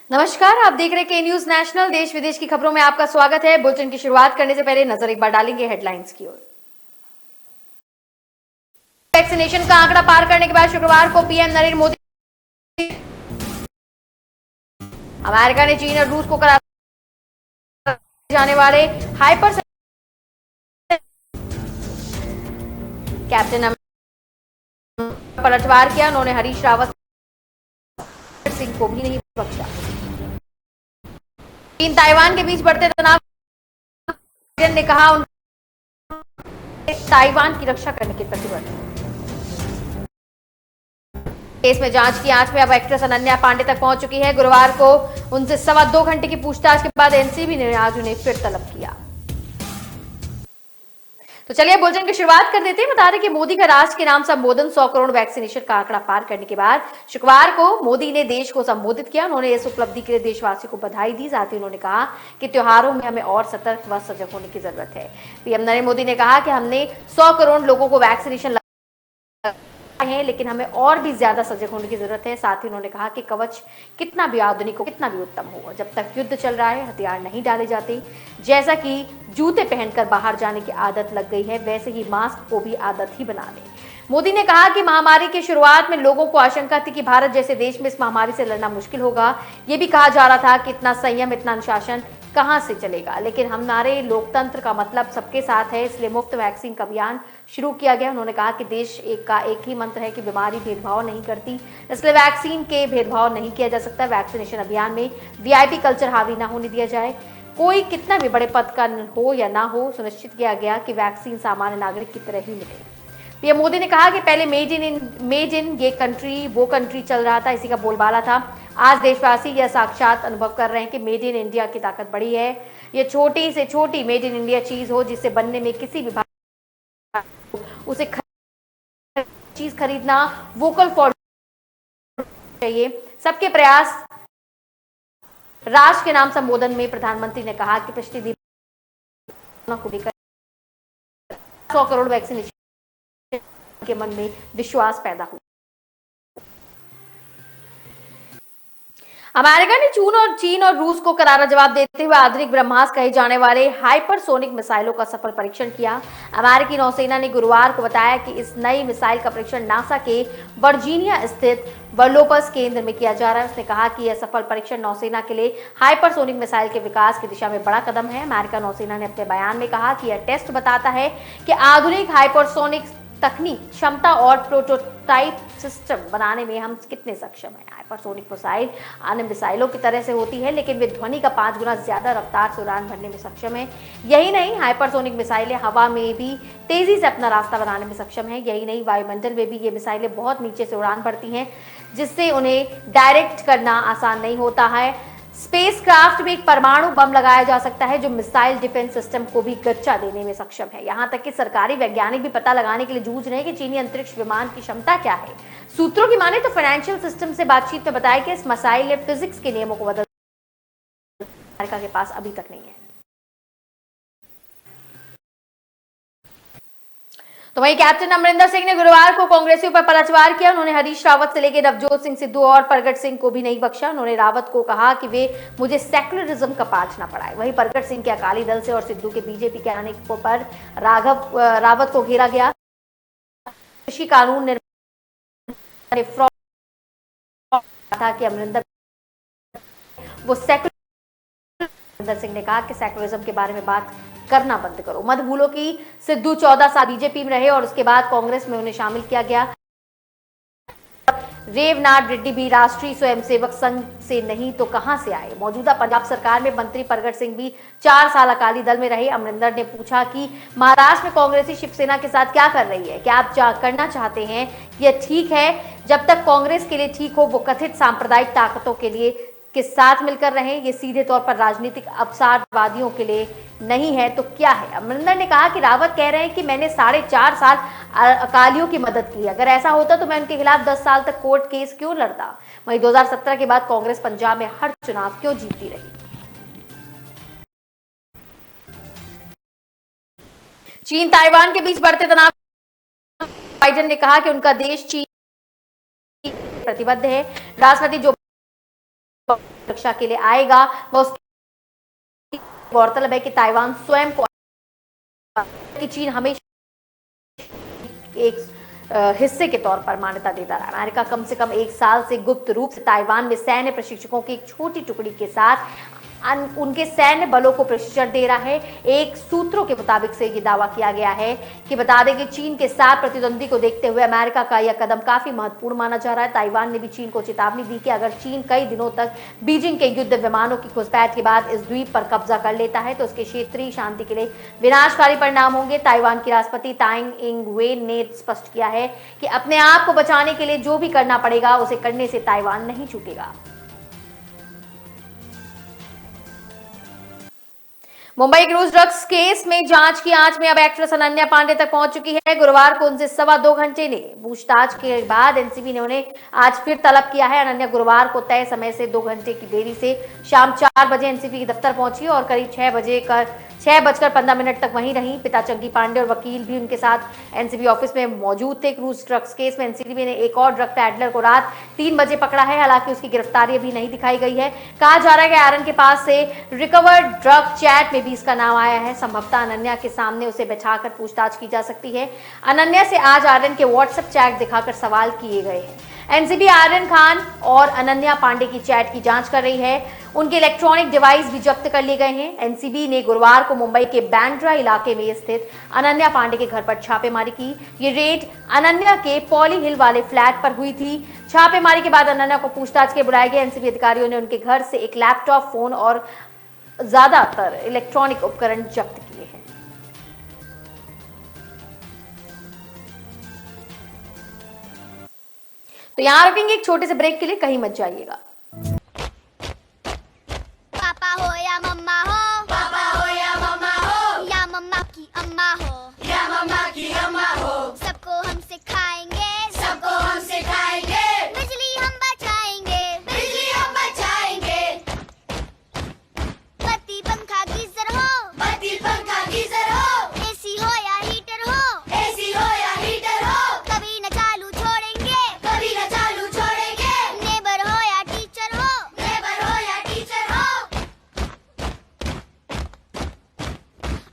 नमस्कार, आप देख रहे हैं के न्यूज नेशनल। देश विदेश की खबरों में आपका स्वागत है। बुलेटिन की शुरुआत करने से पहले नजर एक बार डालेंगे हेडलाइंस की ओर। वैक्सीनेशन का आंकड़ा पार करने के बाद शुक्रवार को पीएम नरेंद्र मोदी अमेरिका ने चीन और रूस को करार जाने वाले हाइपर कैप्टन पलटवार किया। उन्होंने हरीश रावत सिंह को भी नहीं बख्शा। चीन ताइवान के बीच बढ़ते तनाव ने कहा ताइवान की रक्षा करने के प्रतिबद्ध। केस में जांच की आंच में अब एक्ट्रेस अनन्या पांडे तक पहुंच चुकी है। गुरुवार को उनसे 2.25 घंटे की पूछताछ के बाद एनसीबी ने आज उन्हें फिर तलब किया। तो चलिए बुलेटिन की शुरुआत कर देते हैं। बता दें कि मोदी का राष्ट्र के नाम संबोधन 100 करोड़ वैक्सीनेशन का आंकड़ा पार करने के बाद शुक्रवार को मोदी ने देश को संबोधित किया। उन्होंने इस उपलब्धि के लिए देशवासियों को बधाई दी। साथ ही उन्होंने कहा कि त्योहारों में हमें और सतर्क व सजग होने की जरूरत है। पीएम नरेंद्र मोदी ने कहा कि हमने 100 करोड़ लोगों को वैक्सीनेशन है, लेकिन हमें और भी ज्यादा सजग होने की जरूरत है। साथ ही उन्होंने कहा कि कवच कितना भी आधुनिक हो, कितना भी उत्तम हो, जब तक युद्ध चल रहा है हथियार नहीं डाले जाते। जैसा कि जूते पहनकर बाहर जाने की आदत लग गई है, वैसे ही मास्क को भी आदत ही बना लें। मोदी ने कहा कि महामारी की शुरुआत में लोगों को आशंका थी कि भारत जैसे देश में इस महामारी से लड़ना मुश्किल होगा। ये भी कहा जा रहा था कि इतना संयम, इतना अनुशासन कहां से चलेगा, लेकिन हमारे लोकतंत्र का मतलब सबके साथ है, इसलिए मुफ्त वैक्सीन का अभियान शुरू किया गया। उन्होंने कहा कि देश का एक ही मंत्र है कि बीमारी भेदभाव नहीं करती, इसलिए वैक्सीन के भेदभाव नहीं किया जा सकता। वैक्सीनेशन अभियान में वीआईपी कल्चर हावी ना होने दिया जाए। कोई कितना भी बड़े पद का हो या ना हो, सुनिश्चित किया गया कि वैक्सीन सामान्य नागरिक की तरह ही मिले। पीएम मोदी ने कहा कि पहले मेड इन ये कंट्री वो कंट्री चल रहा था, इसी का बोलबाला था। आज देशवासी यह साक्षात अनुभव कर रहे हैं कि मेड इन इंडिया की ताकत बड़ी है। ये छोटी से छोटी मेड इन इंडिया चीज हो, जिसे बनने में किसी भी उसे चीज खरीदना वोकल फॉर चाहिए। सबके प्रयास राष्ट्र के नाम संबोधन में प्रधानमंत्री ने कहा कि पिछले दिनों को लेकर 100 करोड़ वैक्सीनेशन के मन में विश्वास पैदा हुआ। अमेरिका ने चीन और रूस को करारा जवाब देते हुए आधुनिक ब्रह्मास्त्र कहे जाने वाले हाइपरसोनिक मिसाइलों का सफल परीक्षण किया। अमेरिकी नौसेना ने गुरुवार को बताया कि इस नई मिसाइल का परीक्षण नासा के वर्जीनिया स्थित वर्लोपस केंद्र में किया जा रहा है। उसने कहा कि यह सफल परीक्षण नौसेना के लिए हाइपरसोनिक मिसाइल के विकास की दिशा में बड़ा कदम है। अमेरिका नौसेना ने अपने बयान में कहा कि यह टेस्ट बताता है कि आधुनिक हाइपरसोनिक तकनीक, क्षमता और प्रोटोटाइप सिस्टम बनाने में हम कितने सक्षम हैं। हाइपरसोनिक मिसाइल अन्य मिसाइलों की तरह से होती है, लेकिन वे ध्वनि का 5 गुना ज्यादा रफ्तार से उड़ान भरने में सक्षम है। यही नहीं, हाइपरसोनिक मिसाइलें हवा में भी तेजी से अपना रास्ता बनाने में सक्षम है। यही नहीं, वायुमंडल में भी ये मिसाइलें बहुत नीचे से उड़ान भरती हैं, जिससे उन्हें डायरेक्ट करना आसान नहीं होता है। स्पेसक्राफ्ट में एक परमाणु बम लगाया जा सकता है, जो मिसाइल डिफेंस सिस्टम को भी गच्चा देने में सक्षम है। यहां तक कि सरकारी वैज्ञानिक भी पता लगाने के लिए जूझ रहे हैं कि चीनी अंतरिक्ष विमान की क्षमता क्या है। सूत्रों की माने तो फाइनेंशियल सिस्टम से बातचीत में बताया कि इस मिसाइल ने फिजिक्स के नियमों को बदल अमेरिका के पास अभी तक नहीं है। तो वहीं कैप्टन अमरिंदर सिंह ने गुरुवार को कांग्रेसियों पर पलटवार किया। उन्होंने हरीश रावत से लेकर नवजोत सिंह सिद्धू और प्रगट सिंह को भी नहीं बख्शा। उन्होंने रावत को कहा कि वे मुझे सेक्युलरिज्म का पाठ ना पढ़ाए। वहीं प्रगट सिंह के अकाली दल से और सिद्धू के बीजेपी के आने पर रावत को घेरा गया। कृषि कानून निर्माण था कि अमरिंदर वो सेक्युलर सिंह ने कहा कि सेक्युलरिज्म के बारे में बात करना बंद करो। मत भूलो कि सिद्धू 14 साल बीजेपी में रहे और उसके बाद कांग्रेस में उन्हें शामिल किया गया। रेवनाथ रेड्डी भी राष्ट्रीय स्वयंसेवक संघ से नहीं तो कहां से आए। मौजूदा पंजाब सरकार में मंत्री प्रगट सिंह भी 4 साल अकाली दल में रहे। अमरिंदर ने पूछा कि महाराष्ट्र में कांग्रेसी शिवसेना के साथ क्या कर रही है, क्या आप करना चाहते हैं, यह ठीक है। जब तक कांग्रेस के लिए ठीक हो, वो कथित सांप्रदायिक ताकतों के साथ मिलकर रहे। ये सीधे तौर पर राजनीतिक अवसादवादियों के लिए नहीं है तो क्या है। अमरिंदर ने कहा कि रावत कह रहे हैं कि मैंने 4.5 साल अकालियों की मदद की। अगर ऐसा होता तो मैं उनके खिलाफ 10 साल तक कोर्ट केस क्यों लड़ता। वहीं 2017 के बाद कांग्रेस पंजाब में हर चुनाव क्यों जीतती रही। चीन ताइवान के बीच बढ़ते तनाव, बाइडेन ने कहा कि उनका देश चीन प्रतिबद्ध है। राष्ट्रपति जो सुरक्षा के लिए आएगा। वह उसकी गौरतलब है कि ताइवान स्वयं को कि चीन हमेशा एक हिस्से के तौर पर मान्यता देता रहा। अमेरिका कम से कम 1 साल से गुप्त रूप से ताइवान में सैन्य प्रशिक्षकों की एक छोटी टुकड़ी के साथ उनके सैन्य बलों को प्रशिक्षण दे रहा है। एक सूत्रों के मुताबिक से ये दावा किया गया है कि बता दें कि चीन के साथ प्रतिद्वंदी को देखते हुए अमेरिका का यह कदम काफी महत्वपूर्ण माना जा रहा है। ताइवान ने भी चीन को चेतावनी दी कि अगर चीन कई दिनों तक बीजिंग के युद्ध विमानों की घुसपैठ के बाद इस द्वीप पर कब्जा कर लेता है तो उसके क्षेत्रीय शांति के लिए विनाशकारी परिणाम होंगे। ताइवान की राष्ट्रपति ताई इंग वेन ने स्पष्ट किया है कि अपने आप को बचाने के लिए जो भी करना पड़ेगा उसे करने से ताइवान नहीं चूकेगा। मुंबई क्रूज ड्रग्स केस में जांच की आंच में अब एक्ट्रेस अनन्या पांडे तक पहुंच चुकी है। गुरुवार को उनसे 2.25 घंटे ने पूछताछ के बाद एनसीबी ने उन्हें आज फिर तलब किया है। अनन्या गुरुवार को तय समय से 2 घंटे की देरी से शाम 4 बजे एनसीबी के दफ्तर पहुंची और करीब 6:15 तक वहीं रही। पिता चंकी पांडे और वकील भी उनके साथ एनसीबी ऑफिस में मौजूद थे। क्रूज ड्रग्स केस में एनसीबी ने एक और ड्रग पैडलर को रात 3 बजे पकड़ा है। हालांकि उसकी गिरफ्तारी अभी नहीं दिखाई गई है। कहा जा रहा है कि आर्यन के पास से रिकवर्ड ड्रग चैट में भी इसका नाम आया है। संभवतः अनन्या के सामने उसे बैठाकर पूछताछ की जा सकती है। अनन्या से आज आर्यन के व्हाट्सएप चैट दिखाकर सवाल किए गए हैं। एनसीबी आर्यन खान और अनन्या पांडे की चैट की जांच कर रही है। उनके इलेक्ट्रॉनिक डिवाइस भी जब्त कर लिए गए हैं। एनसीबी ने गुरुवार को मुंबई के बैंड्रा इलाके में स्थित अनन्या पांडे के घर पर छापेमारी की। ये रेड अनन्या के पॉली हिल वाले फ्लैट पर हुई थी। छापेमारी के बाद अनन्या को पूछताछ के बुलाए गए। एनसीबी अधिकारियों ने उनके घर से एक लैपटॉप, फोन और ज्यादातर इलेक्ट्रॉनिक उपकरण जब्त किए हैं। तो यहां रुकेंगे एक छोटे से ब्रेक के लिए, कहीं मत जाइएगा। पापा हो या मम्मा हो, पापा हो या मम्मा हो, या मम्मा की अम्मा हो, या मम्मा की अम्मा हो, सबको हम सिखाएंगे, सबको हम सिखाएंगे, बिजली हम बचाएंगे, बिजली हम बचाएंगे। बत्ती पंखा गीजर हो, बत्ती पंखा गीजर हो, एसी हो या हीटर हो, एसी हो या हीटर हो, कभी न चालू छोड़ेंगे, कभी न चालू छोड़ेंगे। नेबर हो या टीचर हो, नेबर हो या टीचर हो,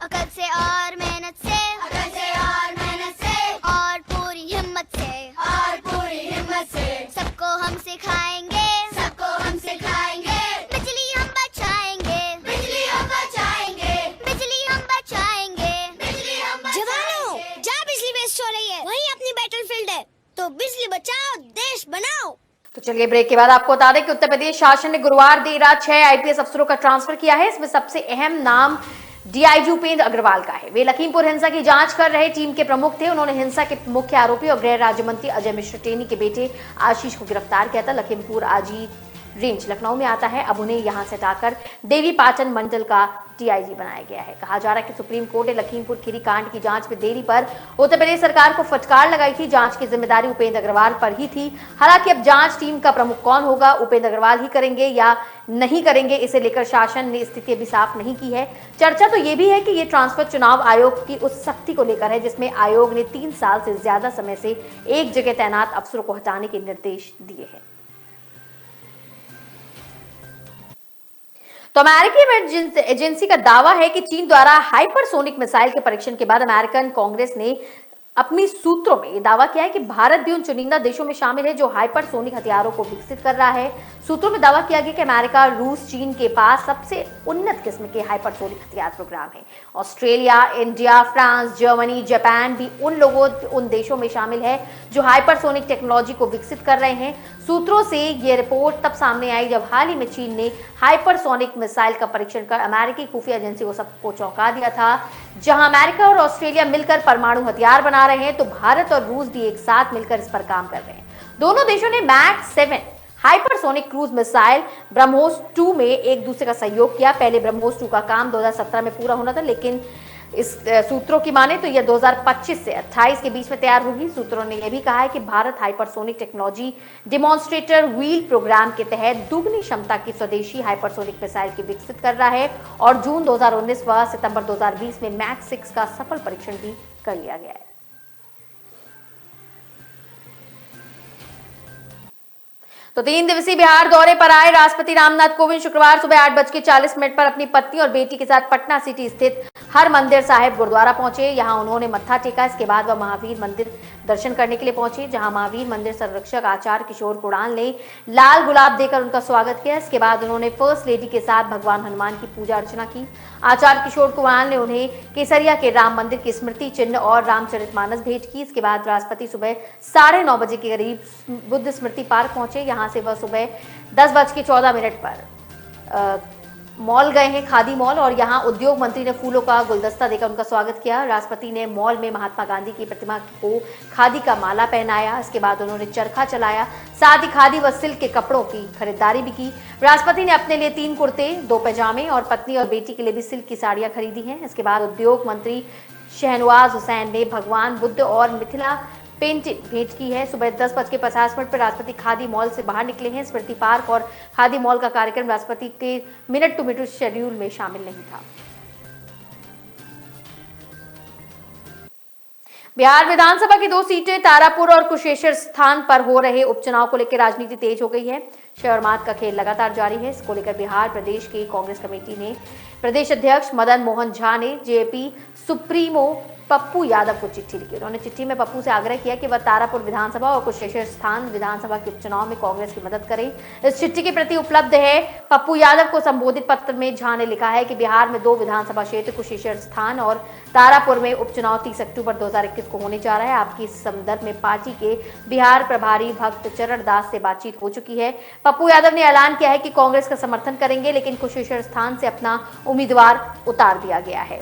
अकल से और मेहनत से, अकल से और मेहनत से, और पूरी हिम्मत से, और पूरी हिम्मत से, सबको हम सिखाएंगे, सबको हम सिखाएंगे, बिजली हम बचाएंगे, बिजली हम बचाएंगे, बिजली हम बचाएंगे। बिजली हम जवानों, बचाएंगे। जहाँ बिजली वेस्ट हो रही है वहीं अपनी बैटलफील्ड है, तो बिजली बचाओ, देश बनाओ। तो चलिए ब्रेक के बाद आपको बता दें कि उत्तर प्रदेश शासन ने गुरुवार देर रात 6 आईपीएस अफसरों का ट्रांसफर किया है। इसमें सबसे अहम नाम डीआईजी उपेंद्र अग्रवाल का है। वे लखीमपुर हिंसा की जांच कर रहे टीम के प्रमुख थे। उन्होंने हिंसा के मुख्य आरोपी और गृह राज्य मंत्री अजय मिश्र टेनी के बेटे आशीष को गिरफ्तार किया था। लखीमपुर आजी रेंज लखनऊ में आता है। अब उन्हें यहां से हटाकर देवी पाटन मंडल का डीआईजी बनाया गया है। कहा जा रहा है कि सुप्रीम कोर्ट ने लखीमपुर खीरी कांड की जांच में देरी पर उत्तर प्रदेश सरकार को फटकार लगाई थी। जांच की जिम्मेदारी उपेंद्र अग्रवाल पर ही थी। हालांकि अब जांच टीम का प्रमुख कौन होगा, उपेंद्र अग्रवाल ही करेंगे या नहीं करेंगे, इसे लेकर शासन ने स्थिति अभी साफ नहीं की है। चर्चा तो ये भी है कि ये ट्रांसफर चुनाव आयोग की उस सख्ती को लेकर है जिसमें आयोग ने 3 साल से ज्यादा समय से एक जगह तैनात अफसरों को हटाने के निर्देश दिए हैं। तो अमेरिकी एजेंसी का दावा है कि चीन द्वारा हाइपरसोनिक मिसाइल के परीक्षण के बाद अमेरिकन कांग्रेस ने अपनी सूत्रों में यह दावा किया है कि भारत भी उन चुनिंदा देशों में शामिल है जो हाइपरसोनिक हथियारों को विकसित कर रहा है। सूत्रों में दावा किया गया कि अमेरिका, रूस, चीन के पास सबसे उन्नत किस्म के हाइपरसोनिक हथियार प्रोग्राम है। Australia, India, France, Germany, Japan भी उन देशों में शामिल है जो हाइपरसोनिक टेक्नोलॉजी को विकसित कर रहे हैं। सूत्रों से यह रिपोर्ट तब सामने आई जब हाल ही में चीन ने हाइपरसोनिक मिसाइल का परीक्षण कर अमेरिकी खुफिया एजेंसी को सबको चौंका दिया था। जहां अमेरिका और ऑस्ट्रेलिया मिलकर परमाणु हथियार बना रहे हैं तो भारत और रूस भी एक साथ मिलकर इस पर काम कर रहे हैं। दोनों देशों ने Mach 7 hypersonic cruise missile BrahMos 2 में एक दूसरे का सहयोग किया। पहले ब्रह्मोस 2 का काम 2017 में पूरा होना था, लेकिन इस सूत्रों की माने तो यह 2025 से 28 के बीच में तैयार होगी। सूत्रों ने यह भी कहा है कि Bharat hypersonic technology demonstrator vehicle program के तहत दुगनी क्षमता की स्वदेशी हाइपरसोनिक मिसाइल की विकसित कर रहा है और जून 2019 व सितंबर 2020 में मैक 6 का सफल परीक्षण भी कर लिया गया है। तो 3 दिवसीय बिहार दौरे पर आए राष्ट्रपति रामनाथ कोविंद शुक्रवार सुबह 8:40 पर अपनी पत्नी और बेटी के साथ पटना सिटी स्थित हर मंदिर साहिब गुरुद्वारा पहुंचे। यहां उन्होंने मत्था टेका। इसके बाद वह महावीर मंदिर दर्शन करने के लिए पहुंचे, जहां महावीर मंदिर संरक्षक आचार्य किशोर कुणाल ने लाल गुलाब देकर उनका स्वागत किया। इसके बाद उन्होंने फर्स्ट लेडी के साथ भगवान हनुमान की पूजा अर्चना की। आचार्य किशोर कुणाल ने उन्हें केसरिया के राम मंदिर की स्मृति चिन्ह और रामचरितमानस भेंट की। इसके बाद राष्ट्रपति सुबह 9:30 बजे के करीब बुद्ध स्मृति पार्क पहुंचे। यहां से वह सुबह 10:14 पर मॉल गए हैं, खादी मॉल, और यहां उद्योग मंत्री ने फूलों का गुलदस्ता देकर उनका स्वागत किया। राष्ट्रपति ने मॉल में महात्मा गांधी की प्रतिमा को खादी का माला पहनाया। इसके बाद उन्होंने चरखा चलाया, साथ ही खादी व सिल्क के कपड़ों की खरीदारी भी की। राष्ट्रपति ने अपने लिए 3 कुर्ते, 2 पैजामे और पत्नी और बेटी के लिए भी सिल्क की साड़ियां खरीदी हैं। इसके बाद उद्योग मंत्री शहनवाज हुसैन ने भगवान बुद्ध और मिथिला पेंटिंग भेंट की है। सुबह 10:50 पर राष्ट्रपति खादी मॉल से बाहर निकले हैं। स्मृति पार्क और खादी मॉल का कार्यक्रम राष्ट्रपति के मिनट टू मिनट शेड्यूल में शामिल नहीं था। बिहार विधानसभा की 2 सीटें तारापुर और कुशेश्वर स्थान पर हो रहे उपचुनाव को लेकर राजनीति तेज हो गई है। शय और मात का खेल लगातार जारी है। इसको लेकर बिहार प्रदेश की कांग्रेस कमेटी ने प्रदेश अध्यक्ष मदन मोहन झा ने जेपी सुप्रीमो पप्पू यादव को चिट्ठी लिखी। उन्होंने चिट्ठी में पप्पू से आग्रह किया कि वह तारापुर विधानसभा और कुशेश्वर स्थान विधानसभा के उपचुनाव में कांग्रेस की मदद करें। इस चिट्ठी की प्रति उपलब्ध है। पप्पू यादव को संबोधित पत्र में झा ने लिखा है कि बिहार में 2 विधानसभा क्षेत्र कुशेश्वर स्थान और तारापुर में उपचुनाव 30 अक्टूबर 2021 को होने जा रहा है। आपकी इस संदर्भ में पार्टी के बिहार प्रभारी भक्त चरण दास से बातचीत हो चुकी है। पप्पू यादव ने ऐलान किया है कि कांग्रेस का समर्थन करेंगे, लेकिन कुशेश्वर स्थान से अपना उम्मीदवार उतार दिया गया है।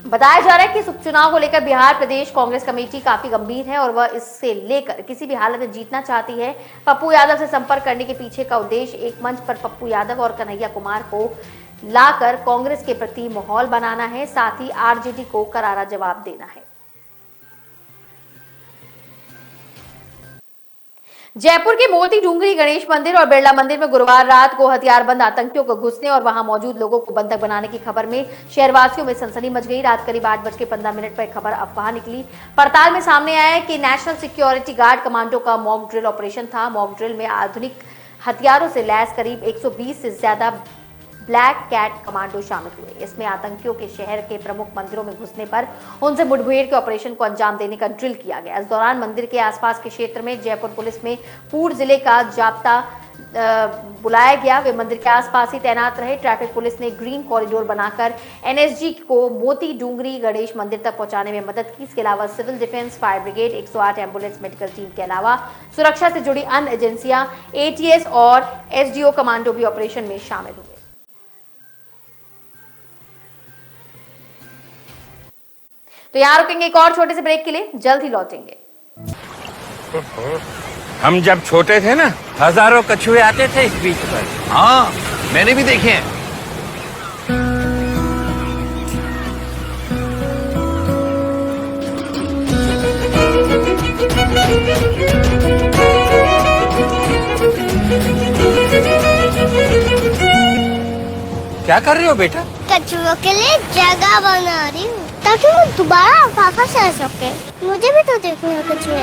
बताया जा रहा है कि इस उपचुनाव को लेकर बिहार प्रदेश कांग्रेस कमेटी काफी गंभीर है और वह इससे लेकर किसी भी हालत में जीतना चाहती है। पप्पू यादव से संपर्क करने के पीछे का उद्देश्य एक मंच पर पप्पू यादव और कन्हैया कुमार को लाकर कांग्रेस के प्रति माहौल बनाना है, साथ ही आरजेडी को करारा जवाब देना है। जयपुर के मोती डूंगरी गणेश मंदिर और बिरला मंदिर में गुरुवार रात को हथियारबंद आतंकियों को घुसने और वहां मौजूद लोगों को बंधक बनाने की खबर में शहरवासियों में सनसनी मच गई। रात करीब 8:15 पर खबर अफवाह निकली। पड़ताल में सामने आया कि नेशनल सिक्योरिटी गार्ड कमांडो का मॉक ड्रिल ऑपरेशन था। मॉक ड्रिल में आधुनिक हथियारों से लैस करीब 120 से ज्यादा ब्लैक कैट कमांडो शामिल हुए। इसमें आतंकियों के शहर के प्रमुख मंदिरों में घुसने पर उनसे मुठभेड़ के ऑपरेशन को अंजाम देने का ड्रिल किया गया। इस दौरान मंदिर के आसपास के क्षेत्र में जयपुर पुलिस में पूर्व जिले का जाब्ता बुलाया गया। वे मंदिर के आसपास ही तैनात रहे। ट्रैफिक पुलिस ने ग्रीन कॉरिडोर बनाकर एनएसजी को मोती डूंगरी गणेश मंदिर तक पहुंचाने में मदद की। इसके अलावा civil defence, fire brigade, 108 ambulance medical team के अलावा सुरक्षा से जुड़ी अन्य एजेंसियां, एटीएस और एसडीओ कमांडो भी ऑपरेशन में शामिल हुए। तो यहां रुकेंगे एक और छोटे से ब्रेक के लिए, जल्द ही लौटेंगे। हम जब छोटे थे ना, हजारों कछुए आते थे इस बीच पर। हाँ, मैंने भी देखे हैं। क्या कर रही हो बेटा? कछुओं के लिए जगह बना रही हूँ ताकि वो दोबारा वापस आ सके। मुझे भी तो देखने हैं कछुए।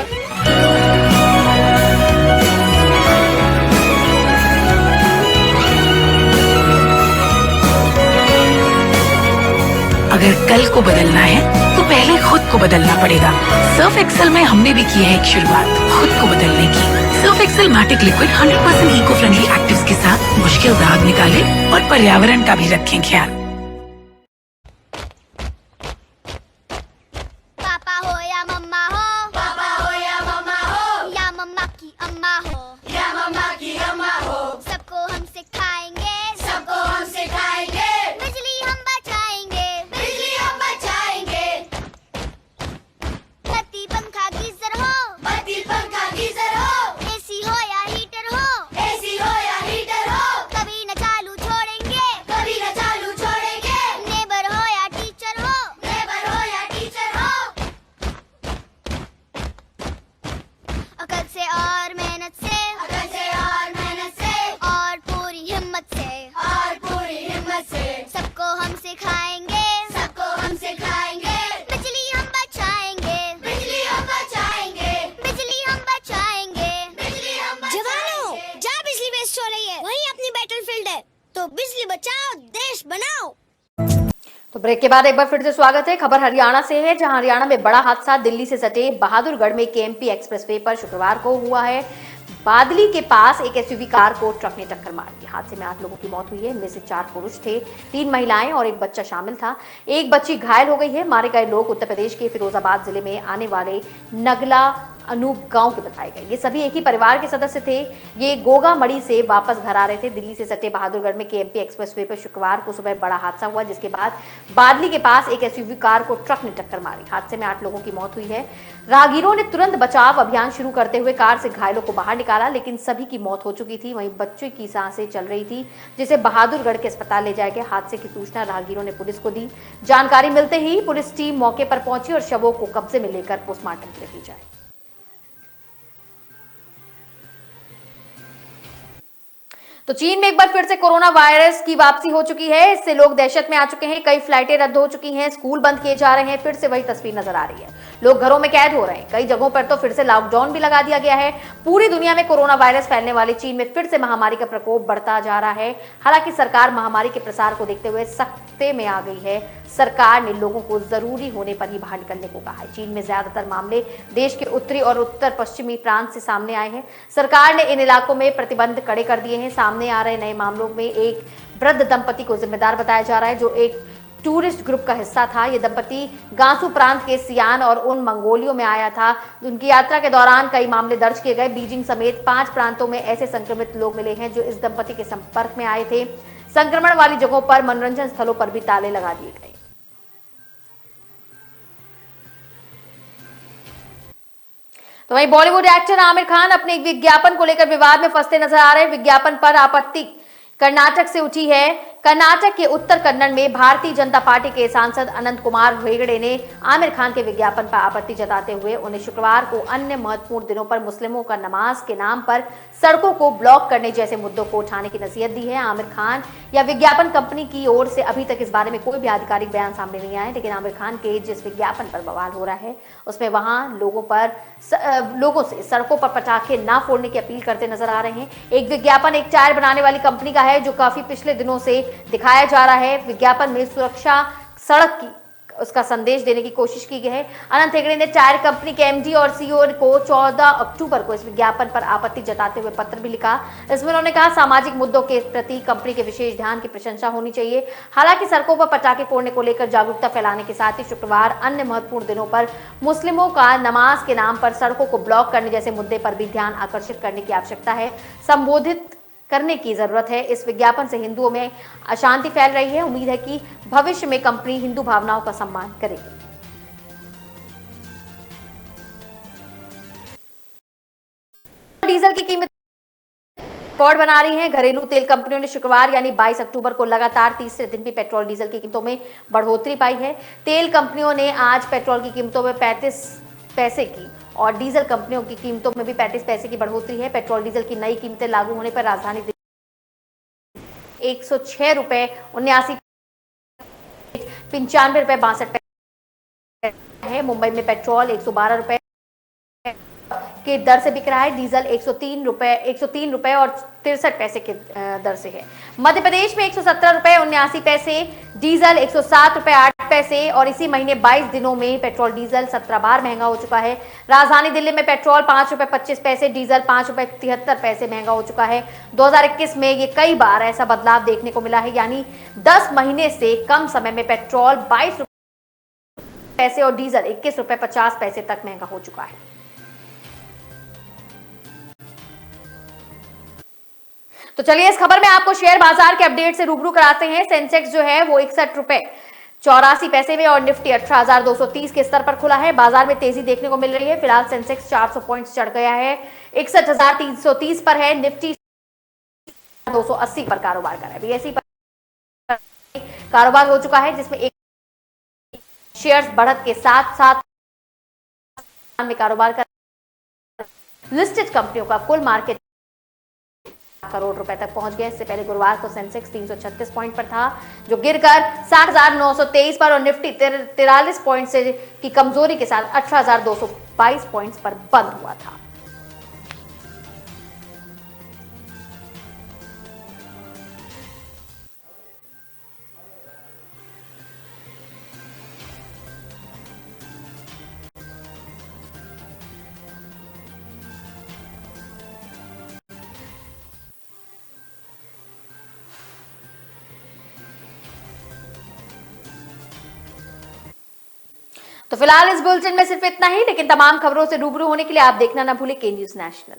अगर कल को बदलना है तो पहले खुद को बदलना पड़ेगा। सर्फ एक्सेल में हमने भी की है एक शुरुआत खुद को बदलने की। Surf Excel matic liquid 100% eco friendly actives के साथ मुश्किल दाग निकाले और पर्यावरण का भी रखें ख्याल। पापा हो या मम्मा हो, पापा हो या मम्मा हो, या मम्मा की अम्मा हो, या मम्मा की अम्मा हो, सबको हम सिखाएंगे, सबको हम सिखाएंगे। बिजली हम बचाएंगे, बिजली हम बचाएंगे। बत्ती पंखा गीजर हो, बत्ती पंखा गीजर हो, एसी हो या हीटर हो, एसी हो या हीटर हो, कभी न चालू छोड़ेंगे, कभी न चालू छोड़ेंगे। तो ब्रेक के बाद एक बार फिर से स्वागत है। खबर हरियाणा से है, जहां हरियाणा में बड़ा हादसा दिल्ली से सटे बहादुरगढ़ में केएमपी एक्सप्रेसवे पर शुक्रवार को हुआ है। बादली के पास एक एसयूवी कार को ट्रक ने टक्कर मार दी। हादसे में 8 लोगों की मौत हुई है। इनमें से 4 पुरुष थे, 3 महिलाएं और एक बच्चा शामिल था। एक बच्ची घायल हो गई है। मारे गए लोग उत्तर प्रदेश के फिरोजाबाद जिले में आने वाले नगला अनूप गांव के बताए गए। ये सभी एक ही परिवार के सदस्य थे। ये गोगामड़ी से वापस घर आ रहे थे। दिल्ली से सटे बहादुरगढ़ में केएमपी एक्सप्रेसवे पर शुक्रवार को सुबह बड़ा हादसा हुआ, जिसके बाद बादली के पास एक एसयूवी कार को ट्रक ने टक्कर मारी। हादसे में 8 लोगों की मौत हुई है। राहगीरों ने तुरंत बचाव अभियान शुरू करते हुए कार से घायलों को बाहर निकाला, लेकिन सभी की मौत हो चुकी थी। वहीं बच्चे की सांसें चल रही थी, जिसे बहादुरगढ़ के अस्पताल ले जाया गया। हादसे की सूचना राहगीरों ने पुलिस को दी। जानकारी मिलते ही पुलिस टीम मौके पर पहुंची और शवों को कब्जे में लेकर पोस्टमार्टम के लिए भेजा है। तो चीन में एक बार फिर से कोरोना वायरस की वापसी हो चुकी है। इससे लोग दहशत में आ चुके हैं। कई फ्लाइटें रद्द हो चुकी हैं, स्कूल बंद किए जा रहे हैं। फिर से वही तस्वीर नजर आ रही है। लोग घरों में कैद हो रहे हैं। कई जगहों पर तो फिर से लॉकडाउन भी लगा दिया गया है। पूरी दुनिया में कोरोना वायरस फैलने वाले चीन में फिर से महामारी का प्रकोप बढ़ता जा रहा है। हालांकि सरकार महामारी के प्रसार को देखते हुए सख्ते में आ गई है। सरकार ने लोगों को जरूरी होने पर ही बाहर निकलने को कहा है। चीन में ज्यादातर मामले देश के उत्तरी और उत्तर पश्चिमी प्रांत से सामने आए हैं। सरकार ने इन इलाकों में प्रतिबंध कड़े कर दिए हैं। सामने आ रहे नए मामलों में एक वृद्ध दंपति को जिम्मेदार बताया जा रहा है, जो एक टूरिस्ट ग्रुप का हिस्सा था। ये दंपति गांसू प्रांत के सियान और उन मंगोलियों में आया था। उनकी यात्रा के दौरान कई मामले दर्ज किए गए। बीजिंग समेत 5 प्रांतों में ऐसे संक्रमित लोग मिले हैं जो इस दंपति के संपर्क में आए थे। संक्रमण वाली जगहों पर मनोरंजन स्थलों पर भी ताले लगा दिए गए। तो वहीं बॉलीवुड एक्टर आमिर खान अपने एक विज्ञापन को लेकर विवाद में फंसते नजर आ रहे हैं। विज्ञापन पर आपत्ति कर्नाटक से उठी है। कर्नाटक के उत्तर कन्नड़ में भारतीय जनता पार्टी के सांसद अनंत कुमार हेगड़े ने आमिर खान के विज्ञापन पर आपत्ति जताते हुए उन्हें शुक्रवार को अन्य महत्वपूर्ण दिनों पर मुस्लिमों का नमाज के नाम पर सड़कों को ब्लॉक करने जैसे मुद्दों को उठाने की नसीहत दी है। आमिर खान या विज्ञापन कंपनी की ओर से अभी तक इस बारे में कोई भी आधिकारिक बयान सामने नहीं आया, लेकिन आमिर खान के जिस विज्ञापन पर बवाल हो रहा है उसमें वहां लोगों से सड़कों पर पटाखे ना फोड़ने की अपील करते नजर आ रहे हैं। एक विज्ञापन एक टायर बनाने वाली कंपनी का है, जो काफी पिछले दिनों से दिखाया जा रहा है। विज्ञापन में सुरक्षा सड़क की उसका संदेश देने की कोशिश की गई है। अनंत हेगड़े ने टायर कंपनी के एमडी और सीईओ को 14 अक्टूबर को इस विज्ञापन पर आपत्ति जताते हुए पत्र भी लिखा। इसमें उन्होंने कहा, सामाजिक मुद्दों के प्रति कंपनी के विशेष ध्यान की प्रशंसा होनी चाहिए। हालांकि सड़कों पर पटाखे फोड़ने को लेकर जागरूकता फैलाने के साथ ही शुक्रवार अन्य महत्वपूर्ण दिनों पर मुस्लिमों का नमाज के नाम पर सड़कों को ब्लॉक करने जैसे मुद्दे पर भी ध्यान आकर्षित करने की आवश्यकता है, संबोधित करने की जरूरत है। इस विज्ञापन से हिंदुओं में अशांति फैल रही है। उम्मीद है कि भविष्य में कंपनी हिंदू भावनाओं का सम्मान करेगी। डीजल की कीमत रिकॉर्ड बना रही है। घरेलू तेल कंपनियों ने शुक्रवार यानी 22 अक्टूबर को लगातार तीसरे दिन भी पेट्रोल डीजल की कीमतों में बढ़ोतरी पाई है। तेल कंपनियों ने आज पेट्रोल की कीमतों में 35 पैसे की और डीजल कंपनियों की कीमतों में भी 35 पैसे की बढ़ोतरी है। पेट्रोल डीजल की नई कीमतें लागू होने पर राजधानी 106 रुपए 79 95 रुपए 62 है। मुंबई में पेट्रोल 112 रुपए के दर से बिक रहा है। डीजल 103 रुपए और 63 पैसे के दर से है। मध्य प्रदेश में 117 रुपए 79 पैसे, डीजल 107 रुपए 8 पैसे और इसी महीने 22 दिनों में पेट्रोल डीजल 17 बार महंगा हो चुका है। राजधानी दिल्ली में पेट्रोल 5 रुपए 25 पैसे, डीजल 5 रुपए 73 पैसे महंगा हो चुका है। 2021 में ये कई बार ऐसा बदलाव देखने को मिला है, यानी 10 महीने से कम समय में पेट्रोल 22 पैसे और डीजल 21 रुपए 50 पैसे तक महंगा हो चुका है। तो चलिए इस खबर में आपको शेयर बाजार के अपडेट से रूबरू कराते हैं। सेंसेक्स जो है वो 61 रुपए 84 पैसे में और निफ्टी 18,230 के स्तर पर खुला है। बाजार में तेजी देखने को मिल रही है। फिलहाल सेंसेक्स 400 पॉइंट्स चढ़ गया है, 61,330 पर है। निफ्टी 280 पर कारोबार कर रहा है। बीएसई पर कारोबार हो चुका है, जिसमें एक शेयर्स बढ़त के साथ साथ में कारोबार कर लिस्टेड कंपनियों का कुल मार्केट करोड़ रुपए तक पहुंच गया। इससे पहले गुरुवार को सेंसेक्स 336 पॉइंट पर था, जो गिरकर 60,923 पर और निफ्टी 43 पॉइंट से की कमजोरी के साथ 18,222 पॉइंट्स पर बंद हुआ था। तो फिलहाल इस बुलेटिन में सिर्फ इतना ही, लेकिन तमाम खबरों से रूबरू होने के लिए आप देखना ना भूलें के न्यूज नेशनल।